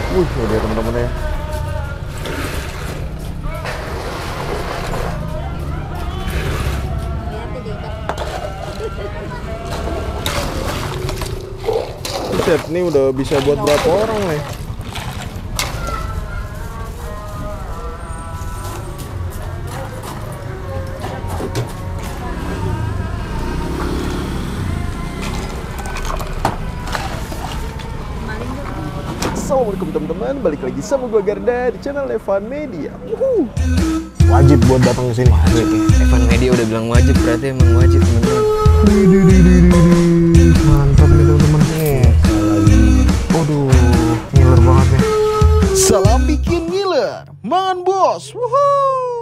Udah teman-teman ya. Buset, ini udah bisa buat berapa orang nih? Assalamualaikum teman-teman, balik lagi sama gue Garda di channel Evan Media. Wajib buat datang ke sini. Wajib ya. Evan Media udah bilang wajib, berarti emang wajib teman-teman. Mantap nih teman-teman. Lagi. Waduh, ngiler banget nih. Salam bikin ngiler, mangan bos. Wuhuu.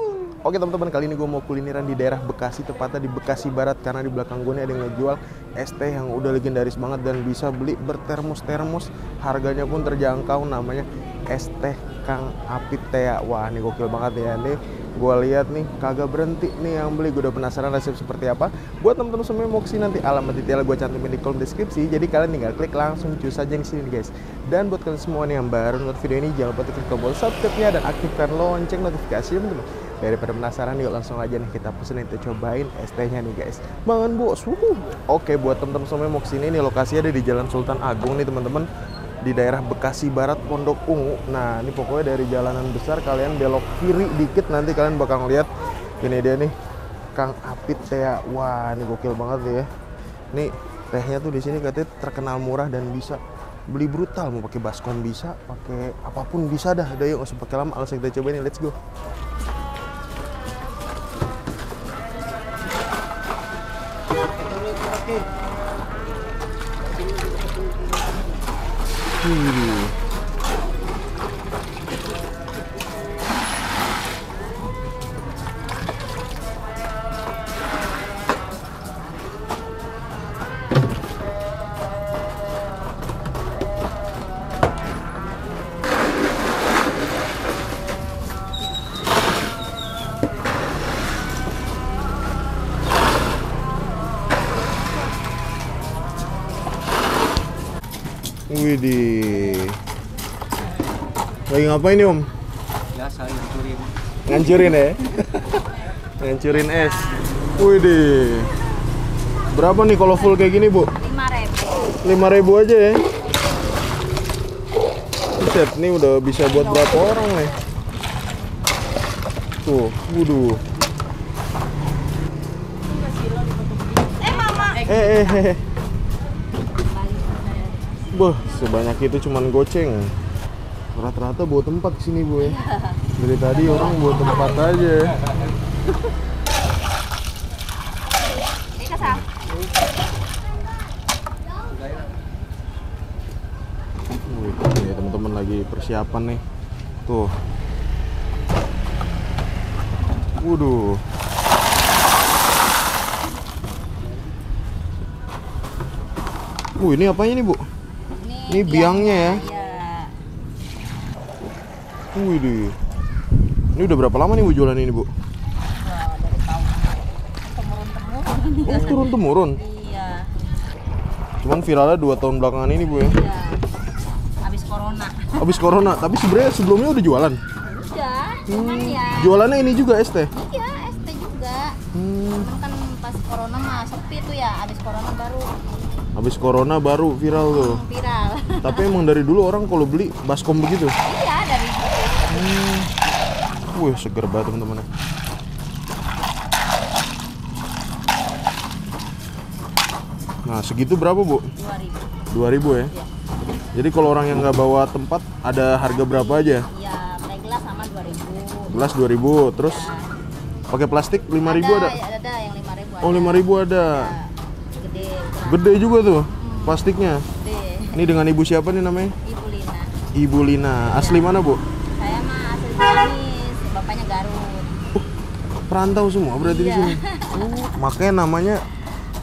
Oke teman-teman, kali ini gue mau kulineran di daerah Bekasi, tepatnya di Bekasi Barat, karena di belakang gue ini ada yang ngejual es teh yang udah legendaris banget dan bisa beli bertermos-termos, harganya pun terjangkau, namanya es teh Kang Apit Teh. Wah, ini gokil banget ya. Nih gue lihat nih kagak berhenti nih yang beli. Gue udah penasaran resep seperti apa. Buat teman-teman semua yang mau kesini, nanti alamat detail gue cantumin di kolom deskripsi, jadi kalian tinggal klik langsung cus aja di sini guys. Dan buat kalian semua nih yang baru nonton video ini, jangan lupa klik tombol subscribe-nya dan aktifkan lonceng notifikasi teman-teman. Daripada penasaran, yuk langsung aja nih kita pesen, kita cobain es tehnya nih guys. Mangan bos. Oke, buat teman-teman semua yang mau kesini nih, lokasinya ada di Jalan Sultan Agung nih teman-teman, di daerah Bekasi Barat, Pondok Ungu. Nah, ini pokoknya dari jalanan besar kalian belok kiri dikit, nanti kalian bakal ngeliat ini dia nih, Kang Apit Teh. Wah, ini gokil banget ya. Nih tehnya tuh di sini katanya terkenal murah dan bisa beli brutal, mau pakai baskom bisa, pakai apapun bisa dah. Udah yuk, nggak usah pakai lama, langsung kita cobain nih, let's go. Widih, lagi ngapain nih om? Biasa ngancurin. Ngancurin ya? Ngancurin es. Widih, berapa nih kalau full kayak gini bu? 5.000. 5.000 aja ya? Buset, ini udah bisa buat berapa orang nih? Tuh, wuduh. Mama. Boh, sebanyak itu cuman goceng. Rata-rata bawa tempat ke sini, Bu ya. Dari tadi orang bawa tempat aja. Ini kesal. Ini teman-teman lagi persiapan nih. Tuh. Waduh. Ini apanya nih, Bu? Ini biangnya ya. Iya. Widih. Ini udah berapa lama nih Bu jualan ini, Bu? Wah, dari tahun temurun-temurun. Oh, turun-temurun. Iya. Cuman viralnya 2 tahun belakangan ini, Bu ya. Iya. Habis corona. Habis corona, tapi sebenarnya sebelumnya udah jualan. Udah, cuman ya. Jualannya ini juga es teh. Iya, ST juga. Cuman kan pas corona mah sepi tuh ya, habis corona baru Habis corona baru viral tuh. viral. Tapi emang dari dulu orang kalau beli baskom begitu. Iya, dari dulu. Wih, seger banget teman-teman. Nah, segitu berapa, Bu? 2.000. 2.000 ya? Iya. Jadi kalau orang yang nggak bawa tempat, ada harga berapa aja? Iya, pakai gelas sama 2.000. Gelas 2.000, terus pakai plastik 5.000 ada? Ada yang 5.000 ada. Oh, 5.000 ada. Gede. Gede juga tuh plastiknya. Gede. Ini dengan ibu siapa nih namanya? Ibu Lina. Ibu Lina. Asli mana, Bu? Saya mah asli Ciamis, bapaknya Garut. Perantau semua berarti di Iya. sini. Oh, makanya namanya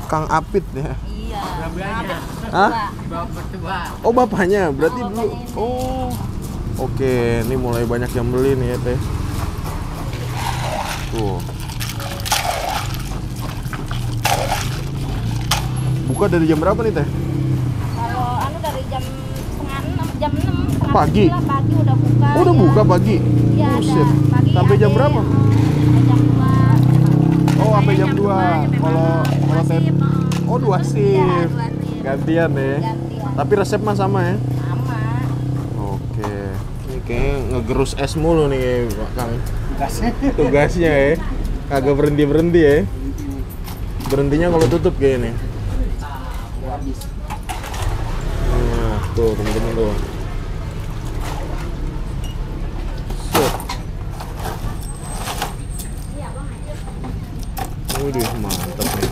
Kang Apit ya. Iya. Hah? Bapaknya. Oh, bapaknya berarti Oh, dulu. bapaknya ini. Oh. Oke, ini mulai banyak yang beli nih ya, Teh. Tuh. Buka dari jam berapa nih, Teh? Kalau anu dari jam setengah 6, jam 6, setengah Pagi? Alhamdulillah pagi udah buka. Oh, udah ya. buka pagi? Iya, Buset. ada. Pagi Sampai jam ada, berapa? sampai jam 2. Oh, sampai jam 2. dua, ya memang Kalau dua tet. shift, Oh, 2 Iya, shift. 2 shift. Gantian ya. Gantian. Tapi resep mah sama ya. Sama. Oke. Ini kayaknya ngegerus es mulu nih, Pak Kang. Tugasnya ya. Kagak berhenti-berhenti ya. Berhentinya kalau tutup kayak ini. Nah, tuh teman-teman tuh. Set. Waduh, mantap nih.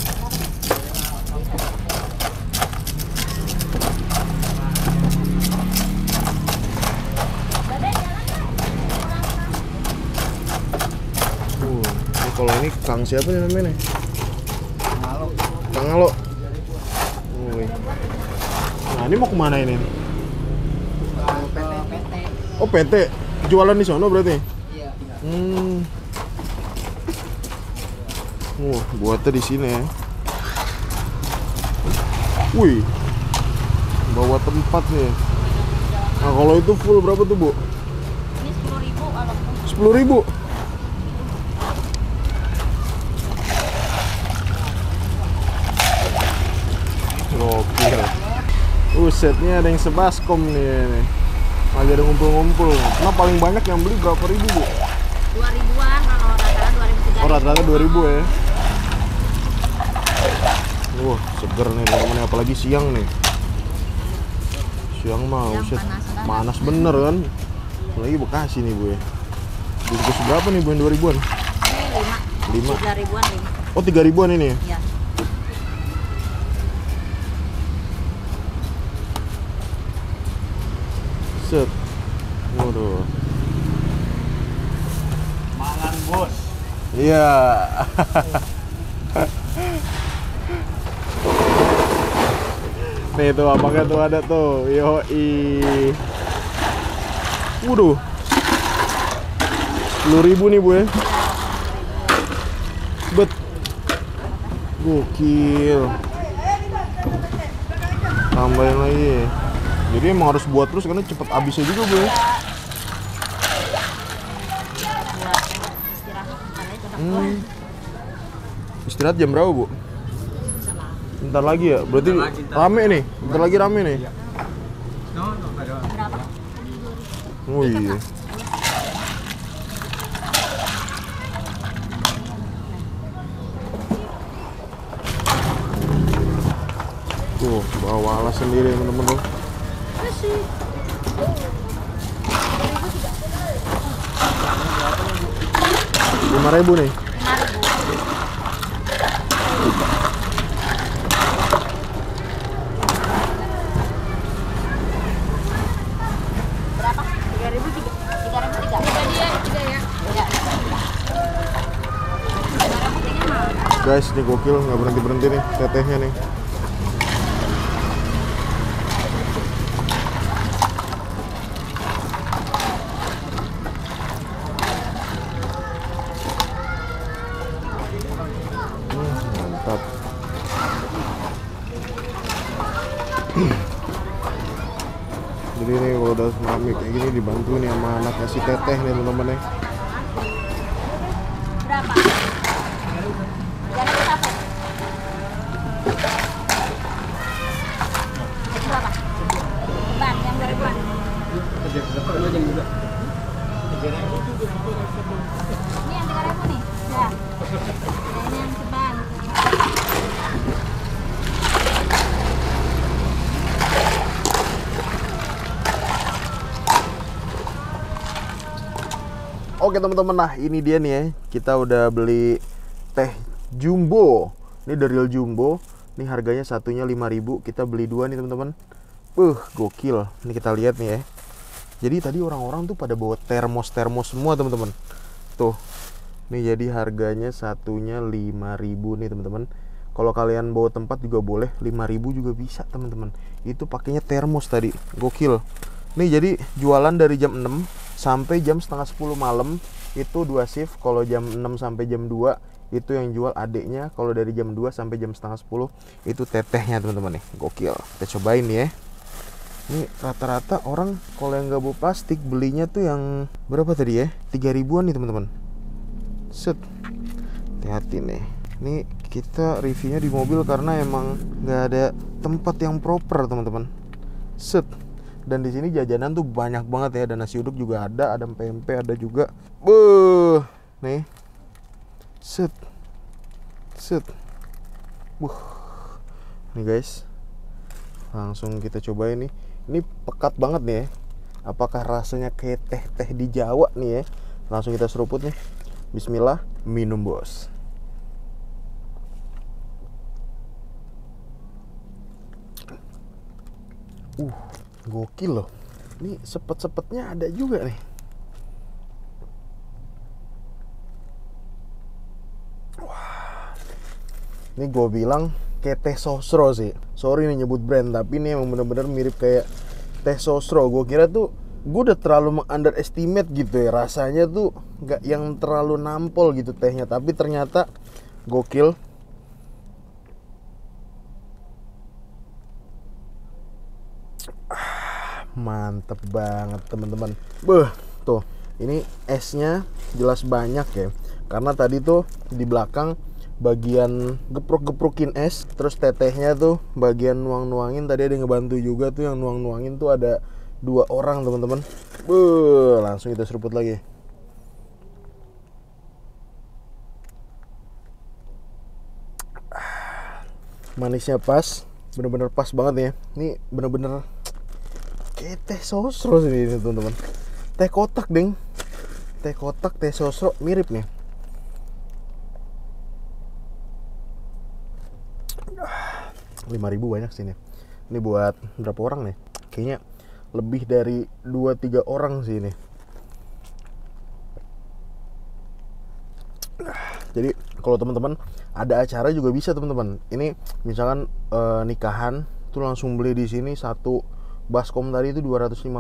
Ini kalau ini Kang siapa nih namanya nih? Kang Alo. Wih. Nah, ini mau kemana ini? Oh, PT. Jualan di sono berarti? Iya. Buatnya di sini ya. Wih. Bawa tempat nih. Nah, kalau itu full berapa tuh, Bu? Ini 10.000 kalau 10.000. Gokil. Setnya ada yang sebaskom nih. Lagi ada ngumpul-ngumpul. Nah, paling banyak yang beli berapa ribu, Bu? 2.000-an kalau rata-rata 2.000. Oh, rata-rata 2.000 ya. Wah, seger nih teman-teman, apalagi siang nih. Siang mah buset, panas bener kan. Apalagi Bekasi nih, Bu ya. Bungkus berapa nih, Bu, yang 2.000-an? Ini 5. 3.000-an 5. Oh, 3.000-an ini ya? Iya. Set. Waduh. Mangan bos. Iya. Nih tuh abangnya tuh ada tuh. Yoi. Waduh. 10.000 nih, Bu ya. Bet. Gokil. Tambahin lagi. Jadi emang harus buat terus karena cepet habisnya juga, Bu ya. Istirahat jam berapa, Bu? Bentar lagi ya? Berarti rame nih? Bentar lagi rame nih? Oh iya. Tuh, bawa alas sendiri teman-teman tuh. 5.000 nih. 5.000. Berapa? 3.000 3.000 3 ya. Ya. Guys, ini gokil, nggak berhenti-berhenti nih tetehnya nih. Mantap. Jadi nih kalau udah rame kayak gini dibantu nih sama anaknya si teteh nih teman-teman nih. Berapa? 3.000 apa? Berapa? Ban yang 2.000-an. Ini yang 3.000 nih. Ya. Nah, ini yang seban. Oke teman-teman, nah ini dia nih ya. Kita udah beli teh jumbo. Ini dari Real Jumbo. Ini harganya satunya 5.000. Kita beli 2 nih teman-teman. Gokil. Ini kita lihat nih ya. Jadi tadi orang-orang tuh pada bawa termos semua teman-teman. Tuh. Ini jadi harganya satunya 5.000 nih teman-teman. Kalau kalian bawa tempat juga boleh, 5.000 juga bisa teman-teman. Itu pakainya termos tadi. Gokil. Nih jadi jualan dari jam 6 sampai jam setengah 10 malam. Itu 2 shift. Kalau jam 6 sampai jam 2 itu yang jual adeknya. Kalau dari jam 2 sampai jam setengah 10 itu tetehnya teman-teman nih. Gokil. Kita cobain nih ya. Ini rata-rata orang kalau yang nggak bawa plastik belinya tuh yang berapa tadi ya? 3 ribuan nih teman-teman. Set. Hati-hati nih. Ini kita reviewnya di mobil karena emang nggak ada tempat yang proper teman-teman. Set. Dan di sini jajanan tuh banyak banget ya. Ada nasi uduk juga ada pempek ada juga. Beuh. Nih. Set. Set. Nih guys. Langsung kita cobain nih. Ini pekat banget nih ya. Apakah rasanya kayak teh-teh di Jawa nih ya? Langsung kita seruput nih. Bismillah, minum bos. Gokil loh. Ini sepet-sepetnya ada juga nih. Wah. Ini gue bilang kayak teh sosro sih. Sorry nih nyebut brand, tapi ini emang bener-bener mirip kayak teh sosro. Gue kira tuh gue udah terlalu underestimate gitu ya. Rasanya tuh gak yang terlalu nampol gitu tehnya, tapi ternyata gokil. Mantep banget teman-teman. Tuh, ini esnya jelas banyak ya. Karena tadi tuh di belakang bagian gepruk-geprukin es, terus tetehnya tuh bagian nuang-nuangin. Tadi ada yang ngebantu juga tuh, yang nuang-nuangin tuh ada 2 orang teman-teman. Langsung kita seruput lagi. Manisnya pas, bener-bener pas banget ya. Ini bener-bener kayak teh sosro sih ini teman-teman. Teh kotak deng. Teh kotak, teh sosro mirip nih. Rp5.000 banyak sih nih. Ini buat berapa orang nih? Kayaknya lebih dari 2-3 orang sih ini. Jadi kalau teman-teman ada acara juga bisa teman-teman. Ini misalkan nikahan tuh langsung beli di sini satu baskom tadi itu 250.000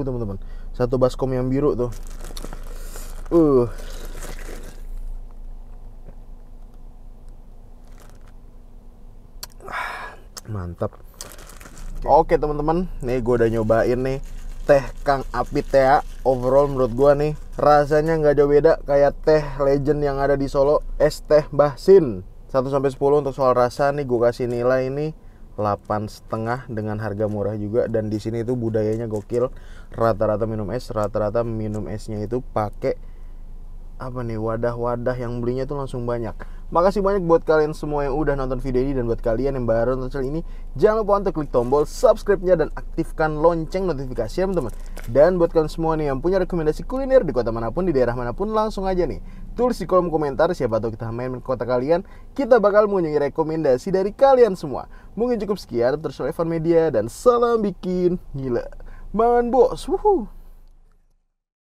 teman-teman. Satu baskom yang biru tuh. Mantap. Oke teman-teman, nih gue udah nyobain nih teh Kang Apitea. Overall menurut gue nih rasanya nggak jauh beda kayak teh legend yang ada di Solo, es teh Mbah Sin. 1-10 untuk soal rasa nih gue kasih nilai ini 8,5 dengan harga murah juga. Dan di sini tuh budayanya gokil. Rata-rata minum esnya itu pakai apa nih, wadah-wadah yang belinya tuh langsung banyak. Makasih banyak buat kalian semua yang udah nonton video ini. Dan buat kalian yang baru nonton channel ini, jangan lupa untuk klik tombol subscribe-nya dan aktifkan lonceng notifikasi ya teman-teman. Dan buat kalian semua nih yang punya rekomendasi kuliner di kota manapun, di daerah manapun, langsung aja nih tulis di kolom komentar. Siapa tahu kita main ke kota kalian, kita bakal mengunjungi rekomendasi dari kalian semua. Mungkin cukup sekian. Terus Evan Media dan salam bikin gila. Man bos. Wuhu.